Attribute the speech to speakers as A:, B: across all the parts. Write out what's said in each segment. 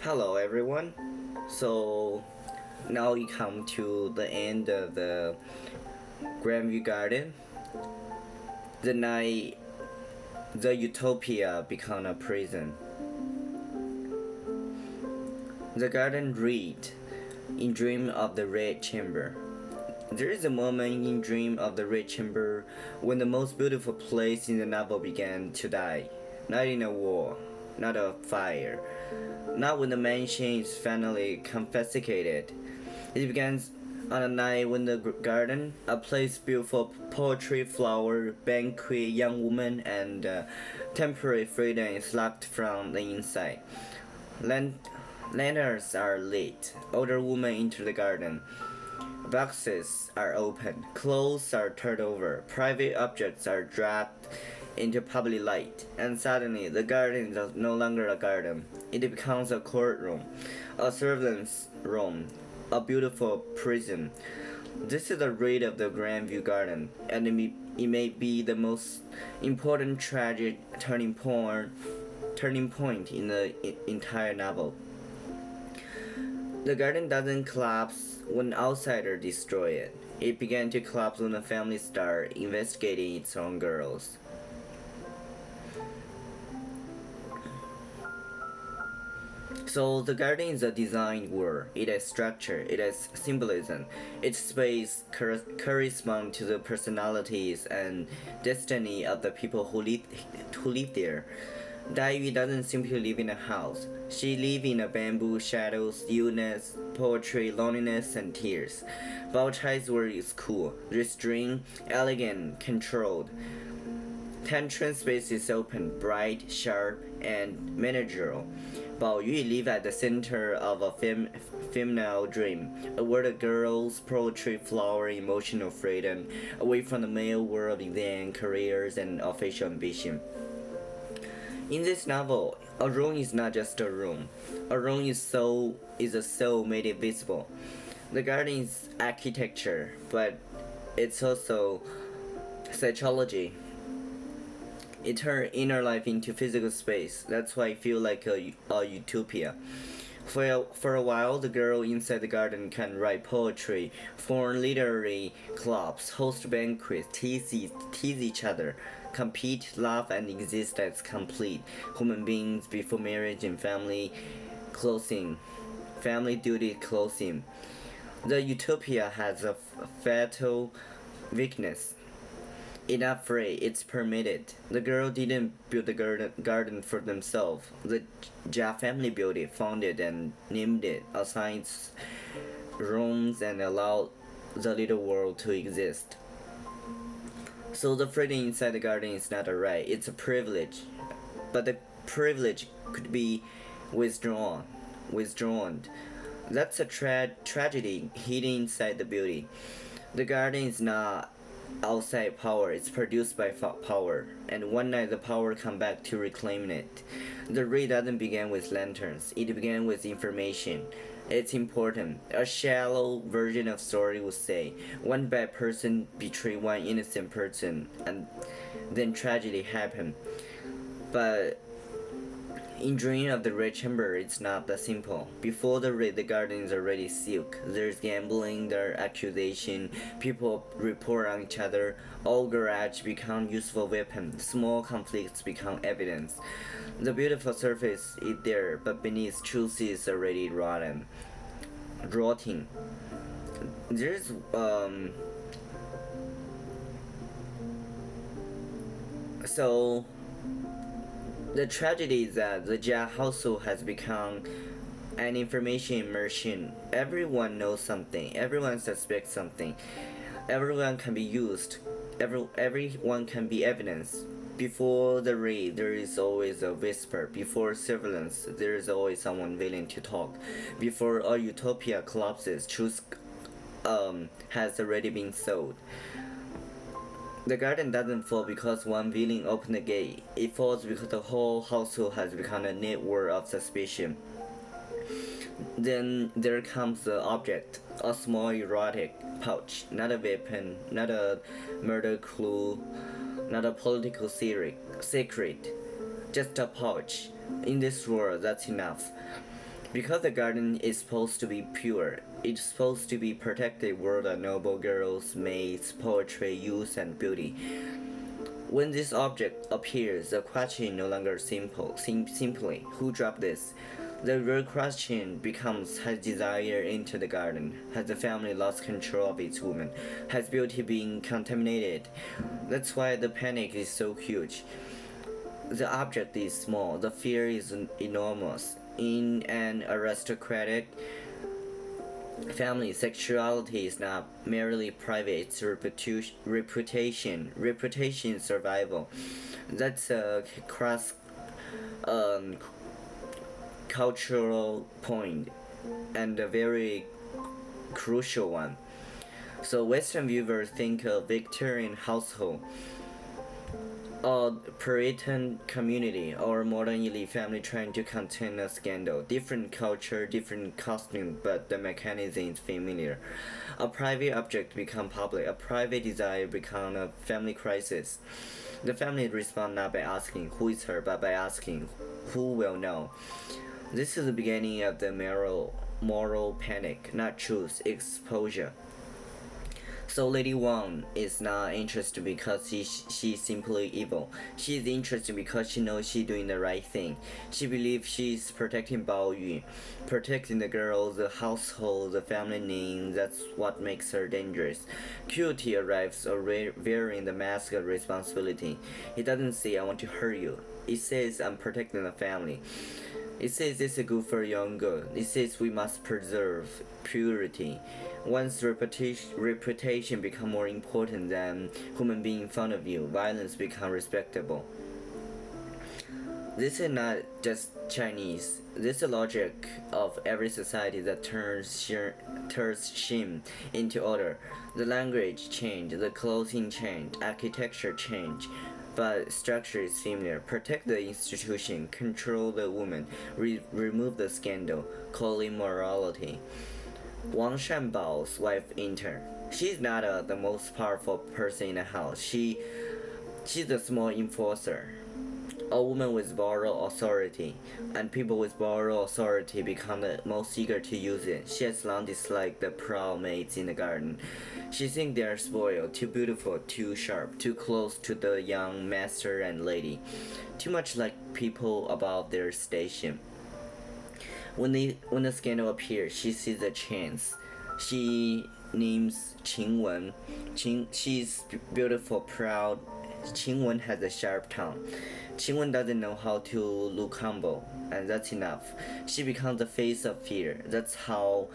A: Hello everyone. So now we come to the end of the Grandview Garden. The night the Utopia became a prison. The garden read in Dream of the Red Chamber. There is a moment in Dream of the Red Chamber when the most beautiful place in the novel began to die. Not in a war, not a fire, not when the mansion is finally confiscated. It begins on a night when the garden, a place built for poetry, flower, banquet, young woman, and temporary freedom, is locked from the inside. Lanterns are lit. Older women enter the garden. Boxes are opened. Clothes are turned over. Private objects are dragged into public light. And suddenly, the garden is no longer a garden. It becomes a courtroom, a servant's room, a beautiful prison. This is the rate of the Grandview Garden, and it may be the most important tragic turning point in the entire novel. The garden doesn't collapse when outsiders destroy it. It began to collapse when the family started investigating its own girls. So the garden is a design word. It has structure. It has symbolism. Its space corresponds to the personalities and destiny of the people who live there. Daivi doesn't simply live in a house. She lives in a bamboo, shadows, illness, poetry, loneliness, and tears. Bao word is cool, restrained, elegant, controlled. Tantrum space is open, bright, sharp, and managerial. Bao Yu lives at the center of a female dream, a world of girls, poetry, flower, emotional freedom, away from the male world exam, careers, and official ambition. In this novel, a room is not just a room. A room is a soul made visible. The garden is architecture, but it's also psychology. It turns inner life into physical space. That's why I feel like a utopia. For a while, the girl inside the garden can write poetry, form literary clubs, host banquets, tease each other, compete, laugh, and exist as complete human beings before marriage and family duty closing. The utopia has a fatal weakness. It's not free, it's permitted. The girl didn't build the garden for themselves. The Jia family built it, founded and named it, assigned rooms, and allowed the little world to exist. So the freedom inside the garden is not a right, it's a privilege. But the privilege could be withdrawn. That's a tragedy hidden inside the beauty. The garden is not outside power, it's produced by power, and one night the power come back to reclaim it. The raid doesn't begin with lanterns, it began with information. It's important. A shallow version of story would say one bad person betrayed one innocent person, and then tragedy happened. But in Dream of the Red Chamber, it's not that simple. Before the raid, the garden is already silk. There's gambling, there's accusation, people report on each other, all garage become useful weapons, small conflicts become evidence. The beautiful surface is there, but beneath truth is already rotting. There's so the tragedy is that the Jia household has become an information machine. Everyone knows something. Everyone suspects something. Everyone can be used. Everyone can be evidence. Before the raid, there is always a whisper. Before surveillance, there is always someone willing to talk. Before a utopia collapses, truth has already been sold. The garden doesn't fall because one villain opened the gate. It falls because the whole household has become a network of suspicion. Then there comes the object, a small erotic pouch, not a weapon, not a murder clue, not a political secret, just a pouch. In this world, that's enough. Because the garden is supposed to be pure, it's supposed to be protected world of noble girls, maids, poetry, youth, and beauty. When this object appears, the question no longer simply who dropped this. The real question becomes, has desire entered the garden? Has the family lost control of its woman? Has beauty been contaminated? That's why the panic is so huge. The object is small, the fear is enormous. In an aristocratic family, sexuality is not merely private, it's reputation, survival. That's a cross um, cultural point and a very crucial one. So Western viewers think of Victorian household, a Puritan community, or modern elite family trying to contain a scandal. Different culture, different costume, but the mechanism is familiar. A private object become public. A private desire become a family crisis. The family respond not by asking who is her, but by asking who will know. This is the beginning of the moral panic, not truth, exposure. So Lady Wang is not interested because she's simply evil. She's interested because she knows she's doing the right thing. She believes she's protecting Bao Yu, protecting the girls, the household, the family name. That's what makes her dangerous. Cruelty arrives wearing the mask of responsibility. It doesn't say I want to hurt you. It says I'm protecting the family. It says this is good for your own good. It says we must preserve purity. Once reputation become more important than human being in front of you, violence become respectable. This is not just Chinese. This is the logic of every society that turns shame into order. The language change, the clothing change, architecture change, but structure is similar. Protect the institution, control the woman, remove the scandal, call immorality. Wang Shanbao's wife enter. She's not the most powerful person in the house. She's a small enforcer. A woman with borrowed authority, and people with borrowed authority become the most eager to use it. She has long disliked the proud maids in the garden. She thinks they are spoiled, too beautiful, too sharp, too close to the young master and lady, too much like people above their station. When the scandal appears, she sees a chance. She names Qingwen. She's beautiful, proud. Qingwen has a sharp tongue. Qingwen doesn't know how to look humble, and that's enough. She becomes the face of fear. That's how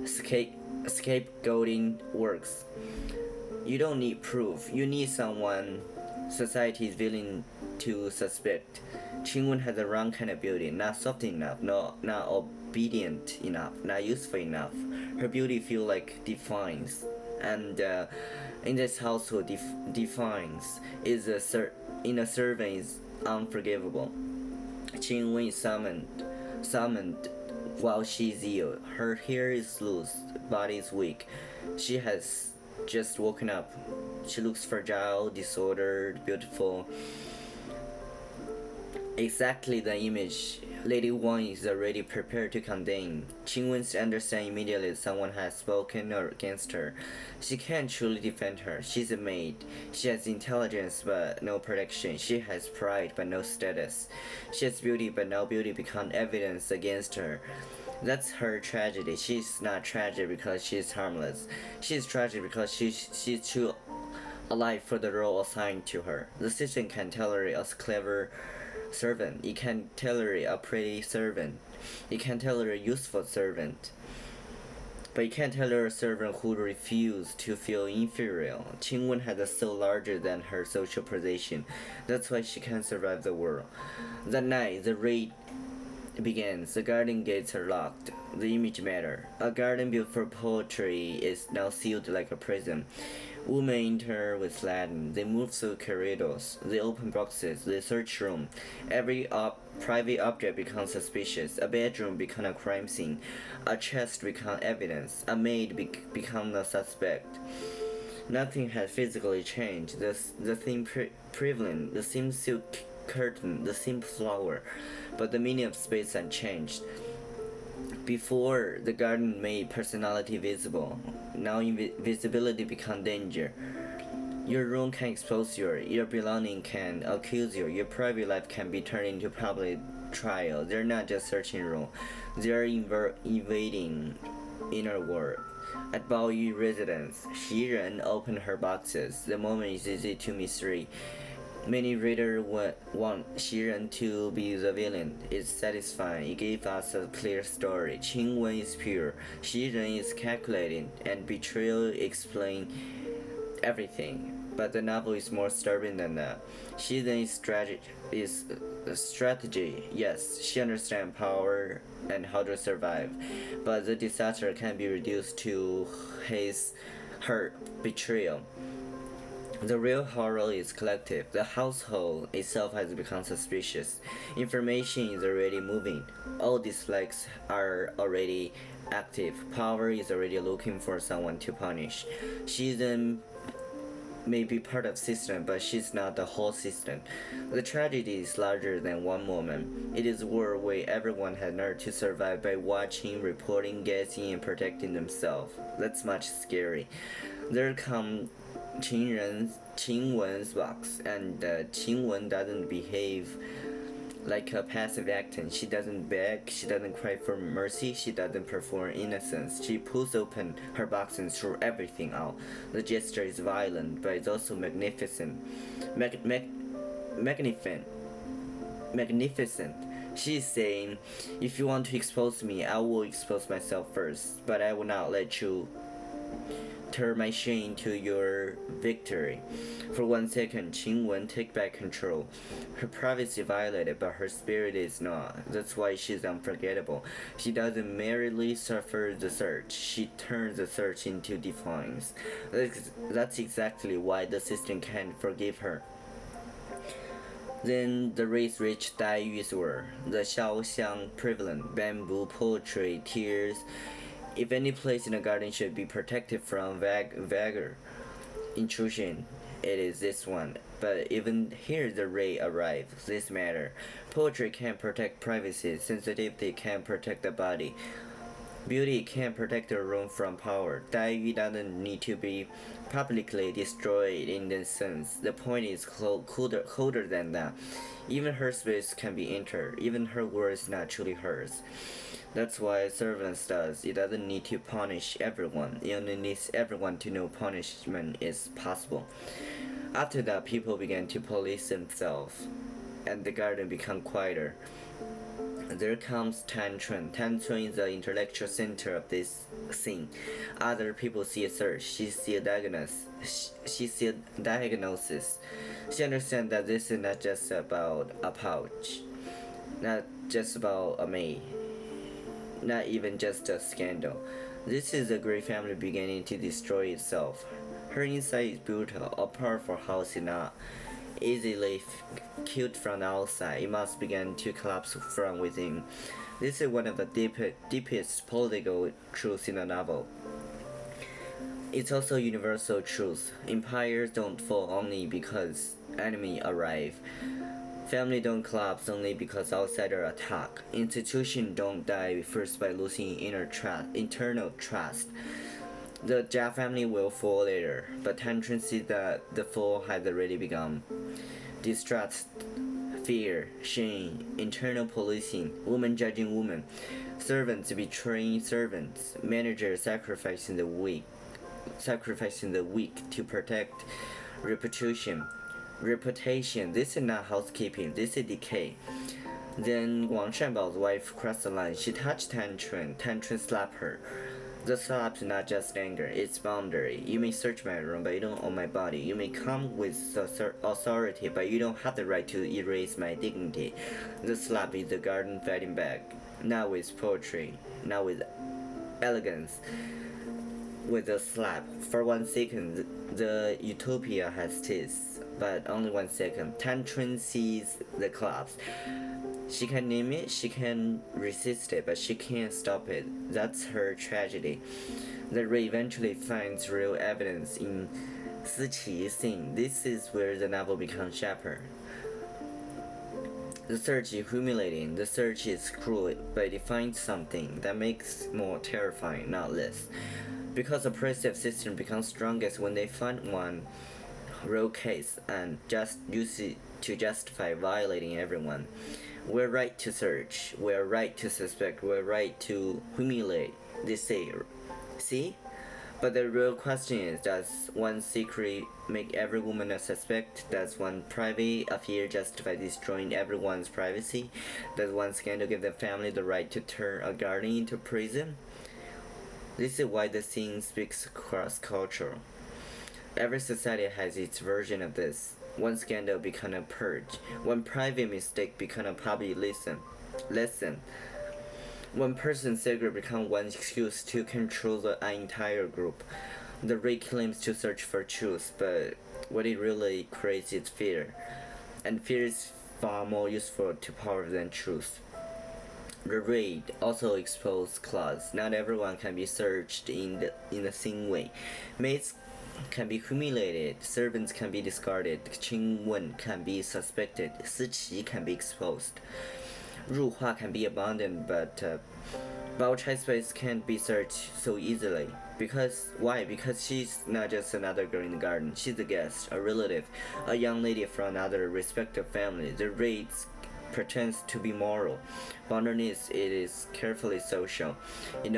A: scapegoating works. You don't need proof. You need someone society is willing to suspect. Qingwen has the wrong kind of beauty, not soft enough, not obedient enough, not useful enough. Her beauty feels like defiance, and in this household, defiance is in a servant is unforgivable. Qingwen is summoned while she's ill. Her hair is loose, body is weak. She has just woken up. She looks fragile, disordered, beautiful. Exactly the image Lady Wang is already prepared to condemn. Qingwen understands immediately someone has spoken against her. She can't truly defend her. She's a maid. She has intelligence but no protection. She has pride but no status. She has beauty but no beauty becomes evidence against her. That's her tragedy. She's not tragic because she's harmless. She's tragic because she's too alive for the role assigned to her. The system can tolerate a clever servant. It can tolerate a pretty servant. It can tolerate a useful servant. But you can't tell her a servant who refused to feel inferior. Qingwen has a soul larger than her social position. That's why she can survive the war. That night, the raid begins. The garden gates are locked. The image matter. A garden built for poetry is now sealed like a prison. Women enter with Latin. They move through corridors. They open boxes. They search room. Every private object becomes suspicious. A bedroom becomes a crime scene. A chest becomes evidence. A maid becomes a suspect. Nothing has physically changed. The theme prevalent. The same silk curtain. The same flower. But the meaning of space unchanged. Before, the garden made personality visible. Now visibility become danger. Your room can expose you, your belonging can accuse you, your private life can be turned into public trial. They're not just searching room, they're invading inner world. At Baoyu residence, Xiren opened her boxes. The moment is easy to misread. Many readers want Xiren to be the villain. It's satisfying. It gave us a clear story. Qingwen is pure. Xiren is calculating, and betrayal explains everything. But the novel is more disturbing than that. Xiren is a strategy. Yes, she understands power and how to survive, but the disaster can be reduced to her betrayal. The real horror is collective. The household itself has become suspicious. Information is already moving. All dislikes are already active. Power is already looking for someone to punish. She then may be part of system, but she's not the whole system. The tragedy is larger than one moment. It is a world where everyone had learned to survive by watching, reporting, guessing, and protecting themselves. That's much scary. There come Qingwen's box, and Qingwen doesn't behave like a passive actor. She doesn't beg, she doesn't cry for mercy, she doesn't perform innocence. She pulls open her box and throws everything out. The gesture is violent, but it's also magnificent. Magnificent. She's saying, if you want to expose me, I will expose myself first, but I will not let you turn my shame into your victory. For 1 second, Qingwen take back control. Her privacy violated, but her spirit is not. That's why she's unforgettable. She doesn't merely suffer the search, she turns the search into defiance. That's exactly why the system can't forgive her. Then the race reached Dai Yu's world. The Xiaoxiang prevalent, bamboo, poetry, tears. If any place in a garden should be protected from vague intrusion, it is this one. But even here the ray arrives. This matter. Poetry can protect privacy, sensitivity can protect the body. Beauty can protect the room from power. Dai Yu doesn't need to be publicly destroyed in this sense. The point is colder than that. Even her space can be entered. Even her word is not truly hers. That's why servants does. It doesn't need to punish everyone. It only needs everyone to know punishment is possible. After that, people began to police themselves, and the garden became quieter. There comes Tanchun. Tanchun is the intellectual center of this scene. Other people see a search. She sees a diagnosis. She understands that this is not just about a pouch, not just about a maid, not even just a scandal. This is a great family beginning to destroy itself. Her inside is brutal. A powerful house is not easily killed from the outside. It must begin to collapse from within. This is one of the deepest political truths in the novel. It's also universal truth. Empires don't fall only because enemy arrive. Family don't collapse only because outsider attack. Institutions don't die first by losing internal trust. The Jia family will fall later, but Tanchun sees that the fall has already begun. Distrust, fear, shame, internal policing, women judging women, servants betraying servants, managers sacrificing the weak to protect reputation. This is not housekeeping, this is decay. Then Wang Shanbao's wife crossed the line. She touched Tanchun. Tanchun slapped her. The slap is not just anger, it's boundary. You may search my room, but you don't own my body. You may come with authority, but you don't have the right to erase my dignity. The slap is the garden fighting back. Not with poetry, not with elegance. With a slap. For 1 second, the Utopia has teeth, but only 1 second. Tanchun sees the collapse. She can name it, she can resist it, but she can't stop it. That's her tragedy. The Ray eventually finds real evidence in Siqi's scene. This is where the novel becomes sharper. The search is humiliating, the search is cruel, but it finds something that makes more terrifying, not less. Because oppressive system becomes strongest when they find one real case and just use it to justify violating everyone. We're right to search, we're right to suspect, we're right to humiliate, they say. See? But the real question is, does one secret make every woman a suspect? Does one private affair justify destroying everyone's privacy? Does one scandal give the family the right to turn a garden into prison? This is why the scene speaks cross cultural. Every society has its version of this. One scandal become a purge. One private mistake become a public lesson. One person's secret becomes one excuse to control the entire group. The raid claims to search for truth, but what it really creates is fear. And fear is far more useful to power than truth. The raid also exposed clause. Not everyone can be searched in the same way. Maids can be humiliated, servants can be discarded, Qing Wen can be suspected, Siqi can be exposed. Ru Hua can be abandoned, but Bao Chai's place can't be searched so easily. Why? Because she's not just another girl in the garden. She's a guest, a relative, a young lady from another respected family. The raid pretends to be moral, but underneath it is carefully social. It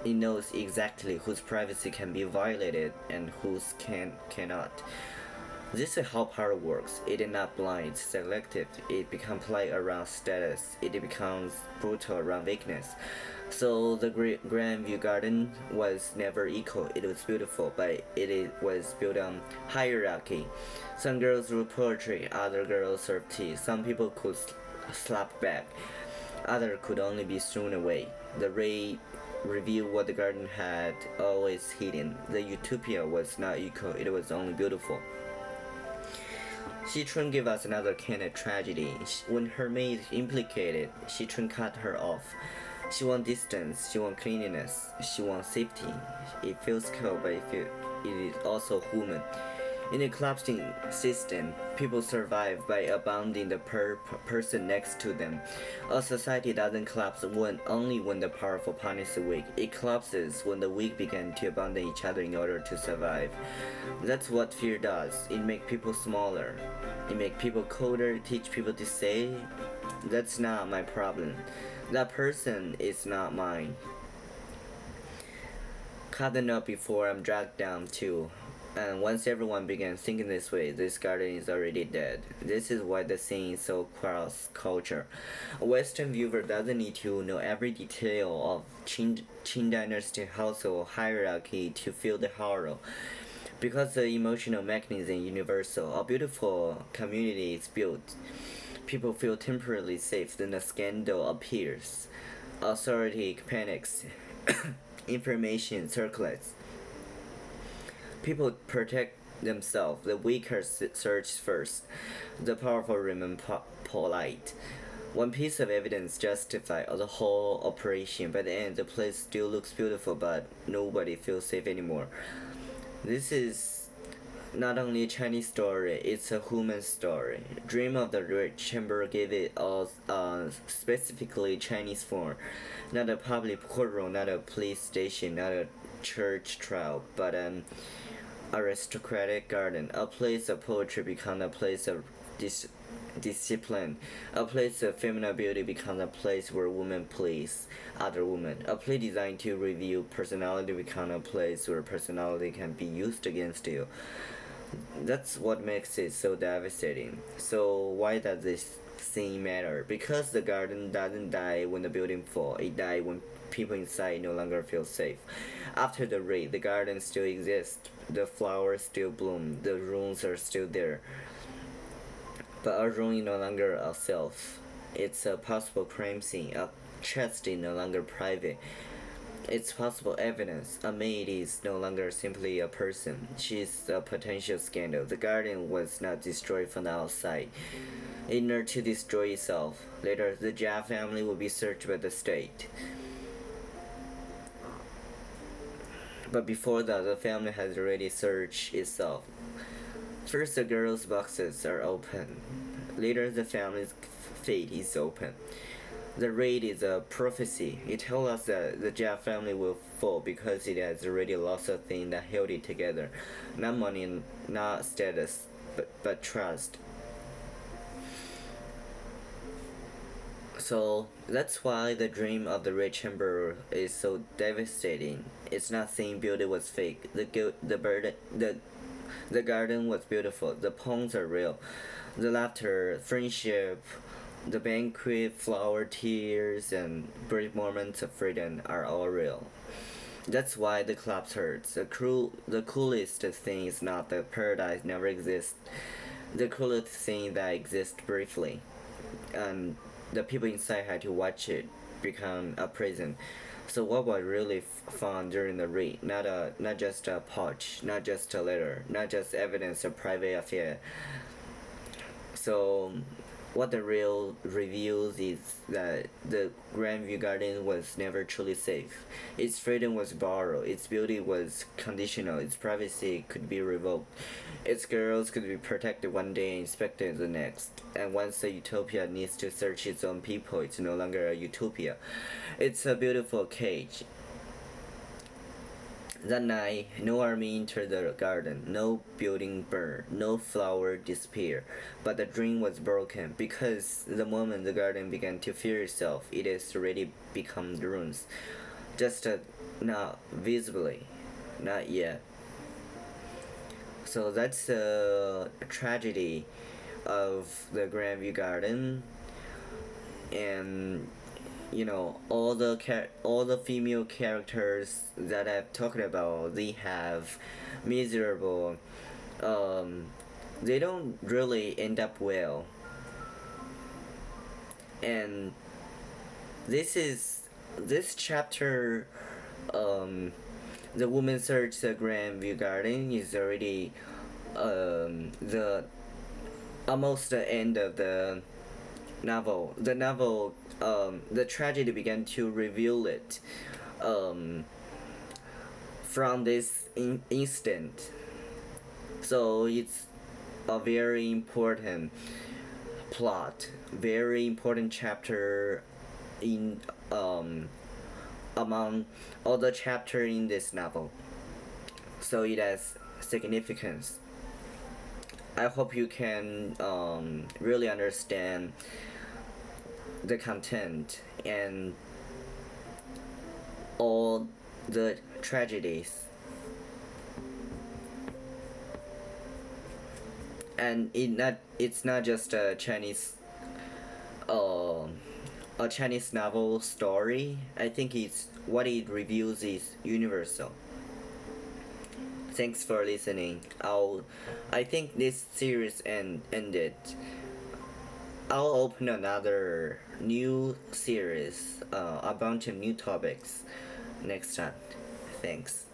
A: knows exactly whose privacy can be violated and whose cannot. This is how power works. It is not blind, selective. It becomes polite around status. It becomes brutal around weakness. So the Grandview Garden was never equal. It was beautiful, but it was built on hierarchy. Some girls wrote poetry, other girls served tea. Some people could slap back, others could only be thrown away. The raid revealed what the garden had always hidden. The Utopia was not equal, it was only beautiful. Xichun gave us another kind of tragedy. When her maid implicated, Xichun cut her off. She wants distance, she wants cleanliness, she wants safety. It feels cold, but it is also human. In a collapsing system, people survive by abandoning the person next to them. A society doesn't collapse only when the powerful punish the weak. It collapses when the weak begin to abandon each other in order to survive. That's what fear does. It makes people smaller. It makes people colder, teach people to say, that's not my problem. That person is not mine. Cut the knot before I'm dragged down too. And once everyone began thinking this way, this garden is already dead. This is why the scene is so cross-culture. A Western viewer doesn't need to know every detail of Qing dynasty household hierarchy to feel the horror. Because the emotional mechanism is universal, a beautiful community is built. People feel temporarily safe, then a scandal appears. Authority panics. Information circulates. People protect themselves. The weaker search first. The powerful remain polite. One piece of evidence justifies the whole operation. By the end, the place still looks beautiful, but nobody feels safe anymore. This is not only a Chinese story, it's a human story. Dream of the Red Chamber gave it a specifically Chinese form. Not a public courtroom, not a police station, not a church trial, but an aristocratic garden. A place of poetry becomes a place of discipline. A place of feminine beauty becomes a place where women please other women. A place designed to reveal personality becomes a place where personality can be used against you. That's what makes it so devastating. So why does this scene matter? Because the garden doesn't die when the building falls. It dies when people inside no longer feel safe. After the raid, the garden still exists. The flowers still bloom. The ruins are still there. But a ruin is no longer a self. It's a possible crime scene. A chest is no longer private. It's possible evidence. A maid is no longer simply a person. She's a potential scandal. The garden was not destroyed from the outside. In order to destroy itself. Later, the Jia family will be searched by the state. But before that, the family has already searched itself. First, the girls' boxes are open. Later, the family's fate is open. The raid is a prophecy. It tells us that the Jeff family will fall because it has already lost a thing that held it together. Not money, not status, but trust. So that's why the dream of the rich emperor is so devastating. It's not saying beauty was fake. The garden was beautiful. The ponds are real. The laughter, friendship, the banquet, flower, tears, and brief moments of freedom are all real. That's why the collapse hurts. The coolest thing is not the paradise never exists. The coolest thing that exists briefly, and the people inside had to watch it become a prison. So what was really fun during the read? Not just a pouch, not just a letter, not just evidence of private affair. So what the real reveals is that the Grandview Garden was never truly safe. Its freedom was borrowed, its beauty was conditional, its privacy could be revoked, its girls could be protected one day and inspected the next. And once a utopia needs to search its own people, it's no longer a utopia. It's a beautiful cage. That night, no army entered the garden, no building burned, no flower disappeared. But the dream was broken because the moment the garden began to fear itself, it has already become ruins. Just not visibly, not yet. So that's a tragedy of the Grandview Garden, and all the female characters that I've talked about, they have miserable, they don't really end up well. And this chapter, the woman search the Grandview Garden is already the almost the end of the novel. The tragedy began to reveal it from this instant. So it's a very important plot, very important chapter in among all the chapter in this novel. So it has significance. I hope you can really understand the content and all the tragedies, and it's not just a Chinese novel story. I think it's what it reveals is universal. Thanks for listening. I think this series ended. I'll open another new series, a bunch of new topics next time. Thanks.